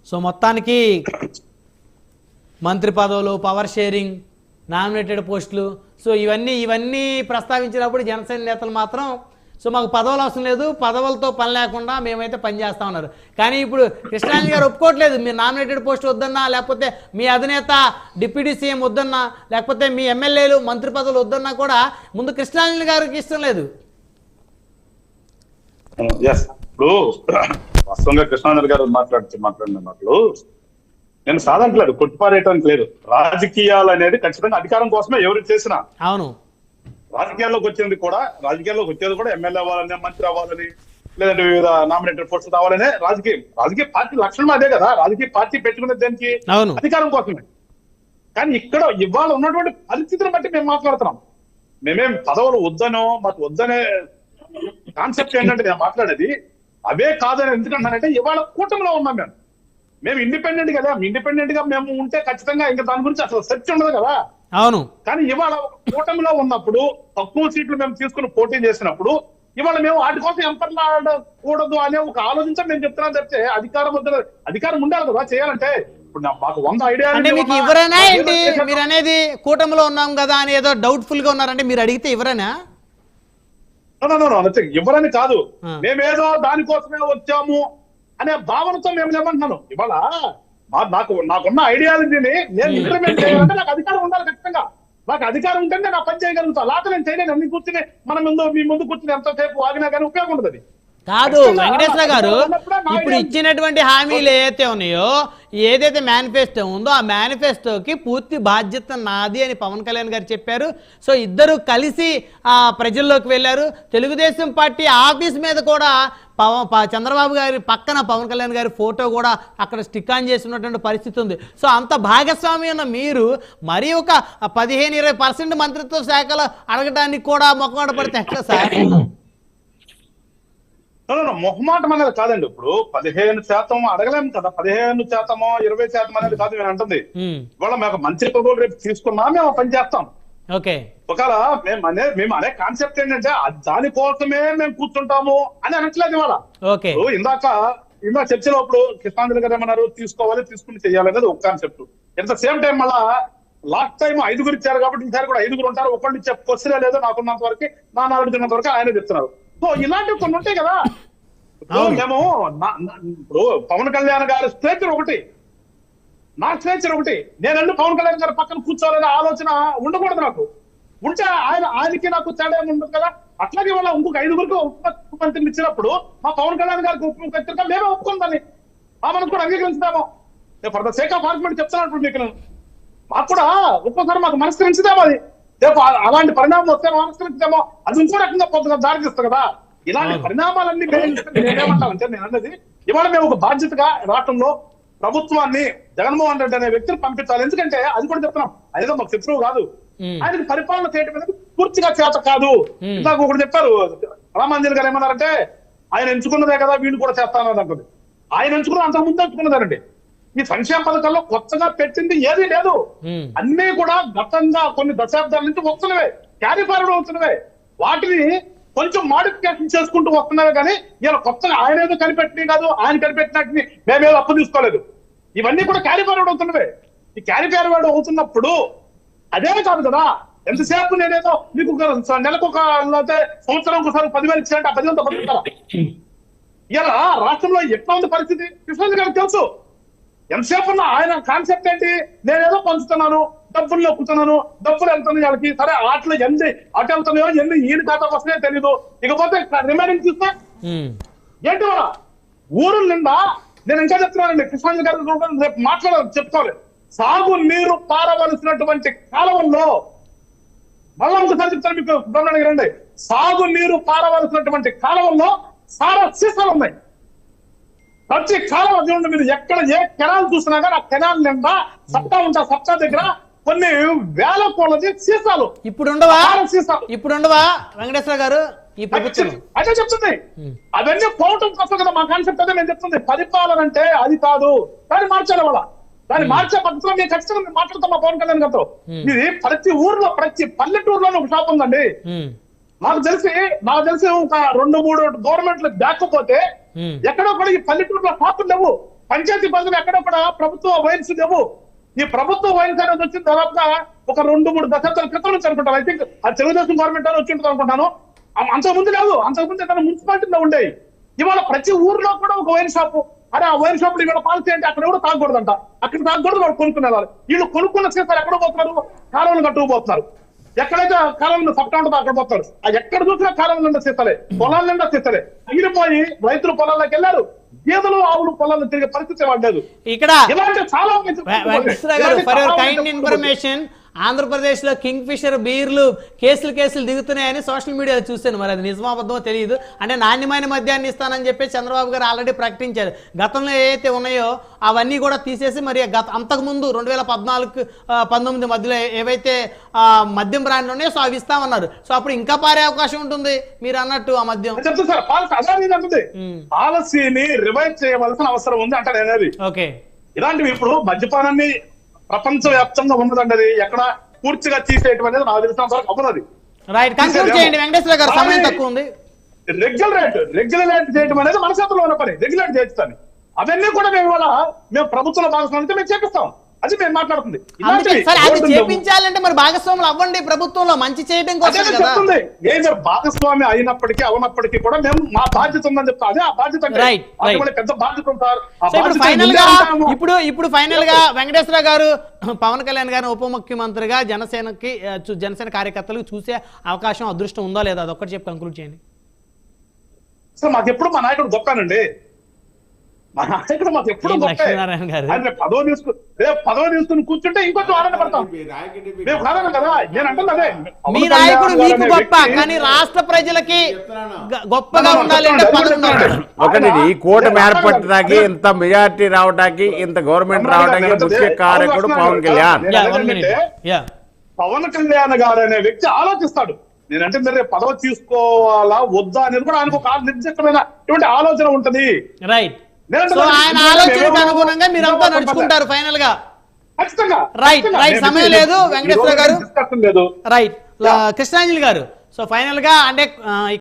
So మొత్తానికి మంత్రి పదవులు, పవర్ షేరింగ్, నామినేటెడ్ పోస్టులు, సో ఇవన్నీ ప్రస్తావించినప్పుడు జనసేన నేతలు మాత్రం సో మాకు పదవులు అవసరం లేదు, పదవులతో పని లేకుండా మేమైతే పని చేస్తా ఉన్నారు. కానీ ఇప్పుడు కృష్ణాంజలి గారు ఒప్పుకోవట్లేదు. మీరు నామినేటెడ్ పోస్ట్ వద్దన్నా, లేకపోతే మీ అధినేత డిప్యూటీ సీఎం వద్దన్నా, లేకపోతే మీ ఎమ్మెల్యేలు మంత్రి పదవులు వద్దన్నా కూడా ముందు కృష్ణాంజలి గారికి ఇష్టం లేదు. ఇప్పుడు వాస్తవంగా కృష్ణాంజలి గారు మాట్లాడిన మాటలు నేను సాధనట్లేదు, కొట్టిపారేయటానికి లేదు. రాజకీయాలు అనేది ఖచ్చితంగా అధికారం కోసమే ఎవరు చేసినా. అవును, రాజకీయాల్లోకి వచ్చేది కూడా ఎమ్మెల్యే అవ్వాలని, మంత్రి అవ్వాలని, లేదంటే వివిధ నామినేటెడ్ పోస్టులు రావాలనే రాజకీయ పార్టీ లక్షణం అదే కదా. రాజకీయ పార్టీ పెట్టుకునే దానికి అధికారం కోసమే. కానీ ఇక్కడ ఇవాళ ఉన్నటువంటి పరిస్థితిని బట్టి మేము మాట్లాడుతున్నాం. మేమేం పదవులు వద్దనో, మాకు వద్దనే కాన్సెప్ట్ ఏంటంటే నేను మాట్లాడేది అవే కాదని ఎందుకంటానంటే ఇవాళ కూటమిలో ఉన్నాం. మేము ఇండిపెండెంట్ గా మేము ఉంటే ఖచ్చితంగా ఇంకా దాని గురించి అసలు చర్చ ఉండదు కదా. అవును. కానీ ఇవాళ కూటమిలో ఉన్నప్పుడు తక్కువ సీట్లు మేము తీసుకుని పోటీ చేసినప్పుడు ఇవాళ మేము వాటి కోసం ఎంపర్లాడకూడదు అనే ఒక ఆలోచించడం నేను చెప్తున్నాను తప్పితే అధికారం ఉండాలి కదా చేయాలంటే. ఇప్పుడు మాకు 100 ఐడియా అంటే మీకు ఎవరైనా ఏంటి మీరు అనేది కూటమిలో ఉన్నాం కదా అని ఏదో డౌట్ఫుల్ గా ఉన్నారంటే మీరు అడిగితే ఎవరైనా ఎవరని కాదు, మేమేదో దానికోసమే వచ్చాము అనే భావనతో మేము ఏమంటున్నాను. ఇవాళ నాకున్న ఐడియాలజీని నేను ఇంప్లిమెంట్ చేయాలంటే నాకు అధికారం ఉండాలి. ఖచ్చితంగా నాకు అధికారం ఉంటేనే నా పని చేయగలుగుతా. లేకపోతే నేను చేయలేను. అన్ని కూర్చుని మీ ముందు కూర్చుని ఎంతసేపు ఆగినా కానీ ఉపయోగం ఉండదు. అది కాదు వెంకటేశ్వర గారు, ఇప్పుడు ఇచ్చినటువంటి హామీలు ఏదైతే ఉన్నాయో, ఏదైతే మేనిఫెస్టో ఉందో ఆ మేనిఫెస్టోకి పూర్తి బాధ్యత నాది అని పవన్ కళ్యాణ్ గారు చెప్పారు. సో ఇద్దరు కలిసి ప్రజల్లోకి వెళ్ళారు. తెలుగుదేశం పార్టీ ఆఫీస్ మీద కూడా చంద్రబాబు గారి పక్కన పవన్ కళ్యాణ్ గారి ఫోటో కూడా అక్కడ స్టిక్ ఆన్ చేసినటువంటి పరిస్థితి ఉంది. సో అంత భాగస్వామి ఉన్న మీరు మరి ఒక 15-20% మంత్రిత్వ శాఖలు అడగడానికి కూడా మొక్కమాట పడితే ఎట్లా సార్? మొహమాటం అనేది కాదండి. ఇప్పుడు 15% అడగలేము కదా. 15%, 20% అనేది కాదు నేను అంటుంది. ఇవాళ మేము మంచి పదవులు రేపు తీసుకున్నా మేము పని చేస్తాం. ఒకవేళ మేము అనే కాన్సెప్ట్ ఏంటంటే దానికోసమే మేము కూర్చుంటాము అని అనట్లేదు. ఇవాళ ఇందాక చర్చలో ఇప్పుడు కృష్ణాంజలి గారు ఏమన్నారు, తీసుకుని చెయ్యాలి అనేది ఒక concept. At the same time మళ్ళా లాస్ట్ టైం 5 ఇచ్చారు కాబట్టి ఈసారి కూడా 5 ఉంటారు. ఒకళ్ళు ఇచ్చే క్వశ్చనే లేదో నాకున్నంత వరకు, నా నాలుగున్నంత వరకు ఆయన చెప్తున్నారు. సో ఇలాంటివి కొన్ని ఉంటాయి కదా. మేము ఇప్పుడు పవన్ కళ్యాణ్ గారి స్ట్రేచర్ ఒకటి, నా స్ట్రేచర్ ఒకటి. నేనంటే పవన్ కళ్యాణ్ గారి పక్కన కూర్చోవాలనే ఆలోచన ఉండకూడదు నాకు. ఉంటే ఆయనకి నాకు తేడా ఉండదు కదా. అట్లాగే వాళ్ళ ఇంకొక 5 ఉప ముఖ్యమంత్రిని ఇచ్చినప్పుడు మా పవన్ కళ్యాణ్ గారికి ఉప ముఖ్యమంత్రిగా మేమే ఒప్పుకుందాన్ని మనకు కూడా అంగీకరించుదాము. For the sake of argument చెప్తాను. మీకు మాకు కూడా ఒక్కోసారి మాకు మనస్కరించుదాము. అది రేపు అలాంటి పరిణామం వస్తే మనస్కరించుదామో అది ఇంకో రకంగా పొద్దుగా దారి తీస్తాం కదా. ఇలాంటి పరిణామాలన్నీ నేనేమంటానంటే నేను అన్నది ఇవాళ మేము ఒక బాధ్యతగా రాష్ట్రంలో ప్రభుత్వాన్ని జగన్మోహన్ రెడ్డి అనే వ్యక్తిని పంపించాలి. ఎందుకంటే అది కూడా చెప్తున్నాం, అదేదో మాకు శత్రువు కాదు. ఆయనకి పరిపాలన చేయడం అనేది పూర్తిగా చేత కాదు. ఇందాక ఒకటి చెప్పారు రామాంజలి గారు, ఏమన్నారంటే ఆయన ఎంచుకున్నదే కదా వీళ్ళు కూడా చేస్తానని అంటుంది. ఆయన ఎంచుకున్న అంతకు ముందు ఎంచుకున్నదానండి. ఈ సంక్షేమ పథకాల్లో కొత్తగా పెట్టింది ఏదీ లేదు. అన్నీ కూడా గతంగా కొన్ని దశాబ్దాల నుంచి వస్తున్నవే, క్యారీ ఫార్వర్డ్ అవుతున్నవే. వాటిని కొంచెం మాడిఫికేషన్ చేసుకుంటూ వస్తున్నవే. కానీ ఇలా కొత్తగా ఆయన ఏదో కనిపెట్టినవి కాదు, ఆయన కనిపెట్టినట్టు మేమేదో అప్పు తీసుకోలేదు. ఇవన్నీ కూడా క్యారీ ఫార్వర్డ్ అవుతున్నవే. ఈ క్యారీ ఫార్వర్డ్ అవుతున్నప్పుడు అదే కాదు కదా. ఎంతసేపు నేనేదో మీకు నెలకు సంవత్సరం ఒకసారి 10,000 ఇచ్చారంటే ఆ 10,000తో బతుకుతారా? ఇలా రాష్ట్రంలో ఎట్లా ఉంది పరిస్థితి కృష్ణాంజలి గారికి తెలుసు. ఎంతసేపు ఉన్న ఆయన కాన్సెప్ట్ ఏంటి, నేనేదో పంచుతున్నాను, డబ్బులు నొక్కుతున్నాను, డబ్బులు వెళ్తున్నాయి వాళ్ళకి. సరే అట్లా ఎన్ని అటు వెళ్తున్నాయో ఎన్ని ఈయన ఖాతాకు వస్తున్నాయో తెలీదు. ఇకపోతే రిమైనింగ్ చూస్తే ఏంటి వాళ్ళ ఊరు నిండా. నేను ఇంకా చెప్తున్నానండి, కృష్ణాంజలి గారు రేపు చెప్తాను. సాగు నీరు పారవలసినటువంటి కాలువల్లో మళ్ళా ఒకసారి చెప్తాను మీకు బ్రహ్మాండంగా రండి. సాగు నీరు పారవలసినటువంటి కాలువల్లో సారా సీసాలు ఉన్నాయి. ప్రతి కాలం అది ఉండి మీరు ఎక్కడ ఏ కెనాల్ చూసినా కానీ ఆ కెనాల్ నిండా సప్తా ఉంటా, సప్తా దగ్గర కొన్ని వేల కోళ్ళది సీసాలు. ఇప్పుడు ఉండవా వెంకటేశ్వర గారు? అదే చెప్తుంది. అవన్నీ పోవటం కోసం కదా మా కాన్సెప్ట్. అదే నేను చెప్తుంది. పరిపాలన అంటే అది కాదు, దాన్ని మార్చాలి. వాళ్ళ దాన్ని మార్చే పద్ధతిలో మేము ఖచ్చితంగా మాట్లాడతాం మా పవన్ కళ్యాణ్ గారితో. ఇది ప్రతి ఊర్లో, ప్రతి పల్లెటూరులోనే ఒక షాప్ ఉందండి. నాకు తెలిసి ఒక 2-3 గవర్నమెంట్లు బ్యాక్ పోతే ఎక్కడో కూడా ఈ పల్లెటూరులో షాపులు లేవు, పంచాయతీ పరిధిలో ఎక్కడో కూడా ప్రభుత్వ వైన్స్ లేవు. ఈ ప్రభుత్వ వైన్స్ అనేది వచ్చిన దాదాపుగా ఒక 2-3 దశాబ్దాల క్రితం నుంచి అనుకుంటాను. ఐ థింక్ అది తెలుగుదేశం గవర్నమెంట్ అని వచ్చి ఉంటుంది అనుకుంటాను. అంతకుముందు లేదు, అంతకుముందు ఏదైనా మున్సిపాలిటీలో ఉండేవి. ఇవాళ ప్రతి ఊర్లో కూడా ఒక వైన్ షాపు. అరే ఆ వైన్ షాప్ ఇవాళ పాలసీ అంటే అక్కడ కూడా తాగకూడదంట, అక్కడ తాగకూడదు, వాళ్ళు కొనుక్కునే వాళ్ళు. వీళ్ళు కొనుక్కున్న సీసాలు ఎక్కడ పోతున్నారు, కాలువలు కట్టుకుపోతున్నారు. ఎక్కడైతే కాలువలు సప్తా ఉంటుందో అక్కడ పోతున్నారు. అది ఎక్కడ చూసినా కాలువలు నిండా సీసాలే, పొలాల నిండా సీసాలే. మిగిలిపోయి రైతులు పొలాల్లోకి వెళ్ళారు, గేదెలు ఆవులు పొలాల్లో తిరిగే పరిస్థితి పడలేదు. ఇక్కడ ఇలాంటి చాలా వెంకటేశ్వర గారు for your kind information, Andhra Pradesh లో కింగ్ ఫిషర్ బీర్లు కేసులు దిగుతున్నాయని సోషల్ మీడియాలో చూశాను. మరి అది నిజమాబద్ధమో తెలియదు. అంటే నాణ్యమైన మద్యాన్ని ఇస్తానని చెప్పి చంద్రబాబు గారు ఆల్రెడీ ప్రకటించారు. గతంలో ఏవైతే ఉన్నాయో అవన్నీ కూడా తీసేసి మరి అంతకుముందు 2014-19 మధ్యలో ఏవైతే మద్యం బ్రాండ్లు ఉన్నాయో సో అవి ఇస్తామన్నారు. సో అప్పుడు ఇంకా పారే అవకాశం ఉంటుంది మీరు అన్నట్టు ఆ మద్యం. పాలసీని రివైజ్ చేయవలసిన అవసరం ఉంది అంటే అనేది. ఓకే, ఇలాంటివి ఇప్పుడు మద్యపానాన్ని ప్రపంచవ్యాప్తంగా ఉన్నదండి, అది ఎక్కడ పూర్తిగా తీసేయటం అనేది నాకు తెలిసిన వరకు అవ్వదు. రైట్, కంక్లూడ్ చేయండి వెంకటేశ్వర గారు, సమయం తక్కువ ఉంది. రెగ్యులేట్ చేయడం అనేది మన చేతిలో ఉన్న పని, రెగ్యులేట్ చేస్తాను. అవన్నీ కూడా మేము ప్రభుత్వంలో భాగస్వామ్యం మేము చేపిస్తాం, అది మేము మాట్లాడుతుంది. అది చేపించాలంటే మరి భాగస్వాములు అవ్వండి, ప్రభుత్వంలో మంచి చేయడం కోసం చెప్తుంది. భాగస్వామి అయినప్పటికీ అవునప్పటికీ కూడా మేము మా బాధ్యత ఉందని చెప్తాం. అదే ఆ బాధ్యత, పెద్ద బాధ్యత ఉంటారు. ఇప్పుడు ఫైనల్ గా వెంకటేశ్వర గారు పవన్ కళ్యాణ్ గారిని ఉప ముఖ్యమంత్రిగా జనసేన కార్యకర్తలకు చూసే అవకాశం అదృష్టం ఉందా లేదా, అదొక్కటి చెప్పి కంక్లూడ్ చేయండి. సార్ మాకు ఎప్పుడు మా నాయకుడు గొప్పనండి, మా నాయకుడు మాకు ఎప్పుడు లక్ష్మీనారాయణ గారు పదవి తీసుకుని కూర్చుంటే ఇంకొంచెం ఆనందపడతాం. మేము కాదనం కదా, నేను అంటుంది అదే. మీ నాయకుడు మీకు గొప్ప, కానీ రాష్ట్ర ప్రజలకి గొప్పగా ఉండాలి అంటే ఒకటి ఈ కూటమి ఏర్పడటానికి, ఇంత మెజార్టీ రావడానికి, ఇంత గవర్నమెంట్ రావడానికి ముఖ్య కారకుడు పవన్ కళ్యాణ్. పవన్ కళ్యాణ్ గారు అనే వ్యక్తి ఆలోచిస్తాడు. నేనంటే మీరు పదవి తీసుకోవాలా వద్దా అనేది కూడా ఆయనకు ఒక నిర్దిష్టమైన ఆలోచన ఉంటది. రైట్, సో ఆయన ఆలోచనకు అనుగుణంగా మీరంతా నడుచుకుంటారు ఫైనల్ గా. రైట్ రైట్, సమయం లేదు వెంకటేశ్వర గారు. రైట్, కృష్ణాంజలి గారు, సో ఫైనల్ గా అంటే